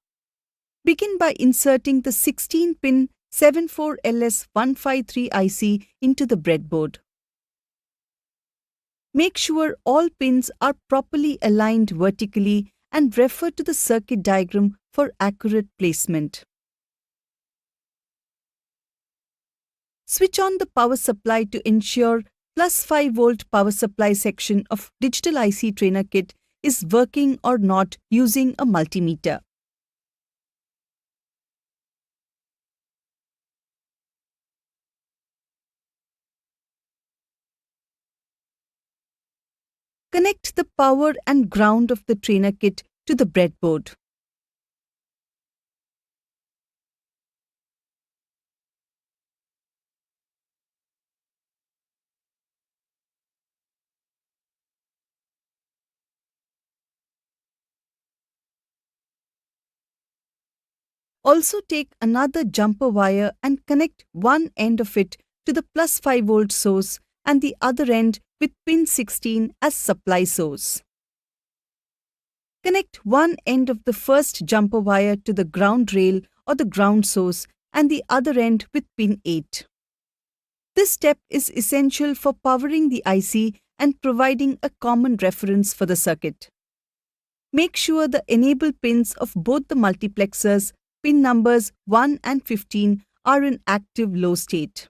Begin by inserting the 16-pin 74LS153 IC into the breadboard. Make sure all pins are properly aligned vertically and refer to the circuit diagram for accurate placement. Switch on the power supply to ensure plus 5 volt power supply section of digital IC trainer kit is working or not using a multimeter. Connect the power and ground of the trainer kit to the breadboard. Also take another jumper wire and connect one end of it to the plus 5 volt source and the other end with pin 16 as supply source. Connect one end of the first jumper wire to the ground rail or the ground source and the other end with pin 8. This step is essential for powering the IC and providing a common reference for the circuit. Make sure the enable pins of both the multiplexers, pin numbers 1 and 15, are in active low state.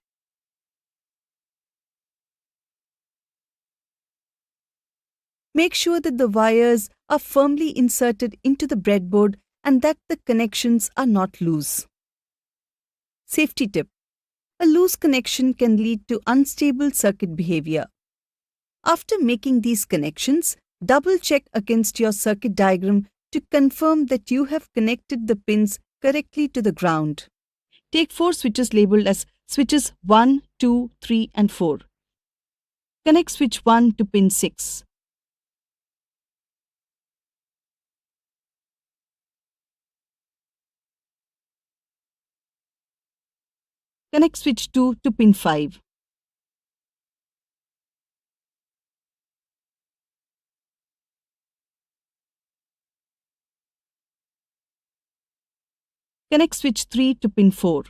Make sure that the wires are firmly inserted into the breadboard and that the connections are not loose. Safety tip: a loose connection can lead to unstable circuit behavior. After making these connections, double-check against your circuit diagram to confirm that you have connected the pins correctly to the ground. Take 4 switches labeled as switches 1, 2, 3 and 4. Connect switch 1 to pin 6. Connect switch 2 to pin 5. Connect switch 3 to pin 4.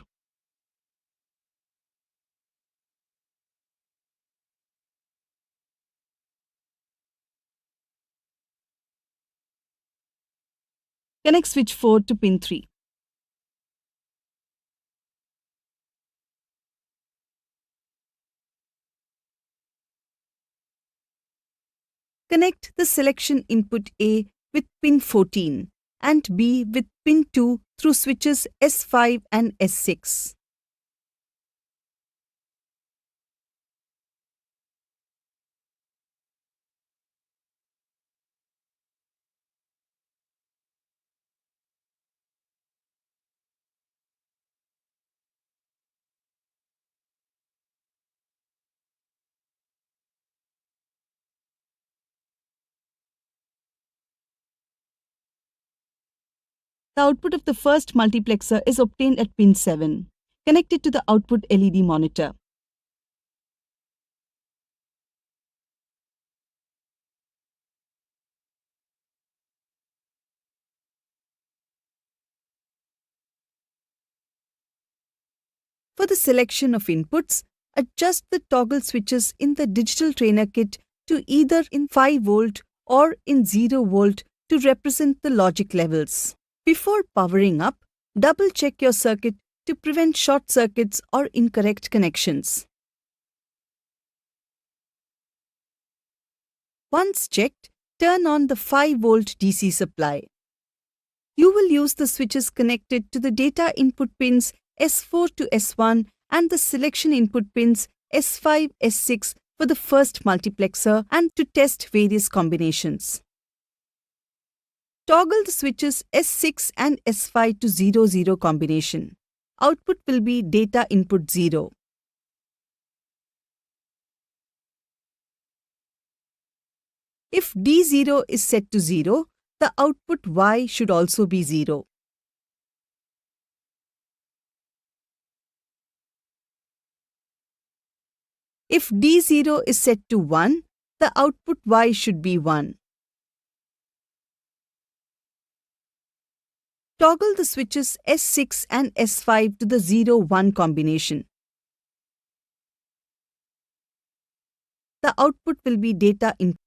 Connect switch 4 to pin 3. Connect the selection input A with pin 14 and B with pin 2 through switches S5 and S6. The output of the first multiplexer is obtained at pin 7. Connect it to the output LED monitor. For the selection of inputs, adjust the toggle switches in the digital trainer kit to either in 5 volt or in 0 volt to represent the logic levels. Before powering up, double-check your circuit to prevent short circuits or incorrect connections. Once checked, turn on the 5 volt DC supply. You will use the switches connected to the data input pins S4 to S1 and the selection input pins S5, S6 for the first multiplexer and to test various combinations. Toggle the switches S6 and S5 to 00 combination. Output will be data input 0. If D0 is set to 0, the output Y should also be 0. If D0 is set to 1, the output Y should be 1. Toggle the switches S6 and S5 to the 0-1 combination. The output will be data input.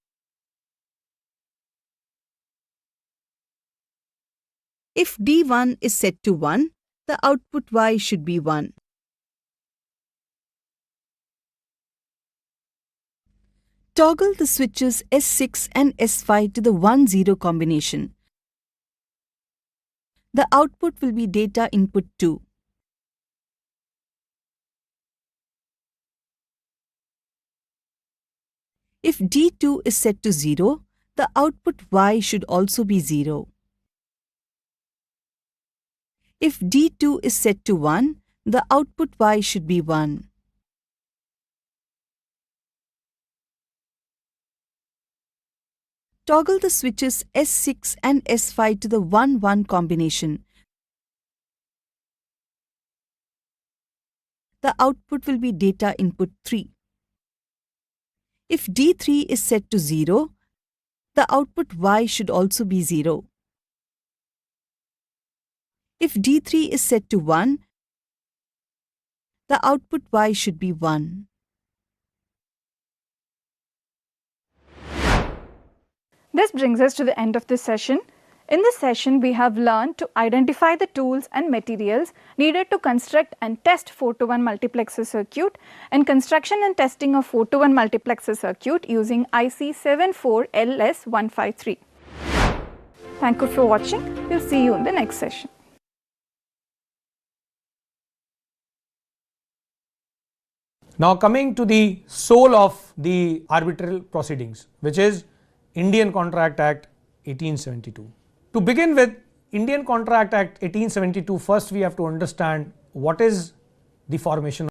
If D1 is set to 1, the output Y should be 1. Toggle the switches S6 and S5 to the 1-0 combination. The output will be data input 2. If D2 is set to 0, the output Y should also be 0. If D2 is set to 1, the output Y should be 1. Toggle the switches S6 and S5 to the 1-1 combination. The output will be data input 3. If D3 is set to 0, the output Y should also be 0. If D3 is set to 1, the output Y should be 1. This brings us to the end of this session. In this session, we have learned to identify the tools and materials needed to construct and test 4-to-1 multiplexer circuit and construction and testing of 4-to-1 multiplexer circuit using IC 74LS153. Thank you for watching. We'll see you in the next session. Now coming to the soul of the arbitral proceedings, which is Indian Contract Act 1872. To begin with, Indian Contract Act 1872, first we have to understand what is the formation